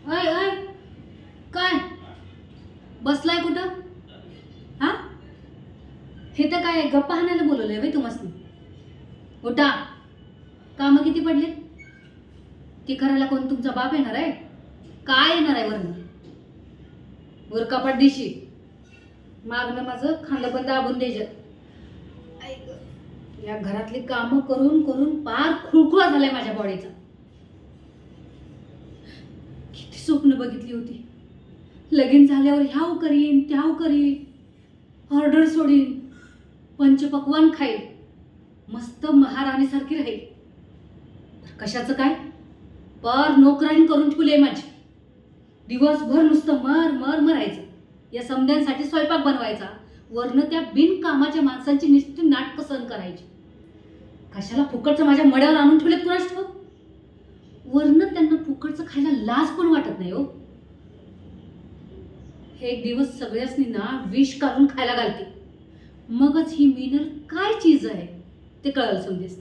अय अय काय बसलाय कुठं? हा, हे तर काय गप्पा हाणायला बोलवलंय बाई तुम्हाला? उठा, काम किती पडले? ती करायला कोण तुमचा बाप येणार आहे? काय येणार आहे वरनं? वर कपाट दिशी मागणं माझं खांदा पण दाबून द्यायचं. या घरातली कामं करून करून पार खुळखुळा झालाय माझ्या बॉडीचा. किती स्वप्न बघितली होती, लगीन झाल्यावर ह्याव करीन त्याव करीन, ऑर्डर सोडीन, पंचपक्वान खाईल, मस्त महाराणीसारखी राहील. कशाचं काय, पर नोकराणी करून ठेवले माझी. दिवसभर नुसतं मर मर मरायचं, या समद्यांसाठी स्वयंपाक बनवायचा, वरनं त्या बिनकामाच्या माणसांची नुसती नाटकं सहन करायची. कशाला फुकटचं माझ्या मड्यावर आणून ठेवलेत कुणास ठाऊक. वरनं त्यांना फुकटचं खायला लाज पण वाटत नाही हो. हे एक दिवस सगळ्यासनी ना विष काढून खायला घालते, मगच ही मिनल काय चीज आहे ते कळलं समजेस.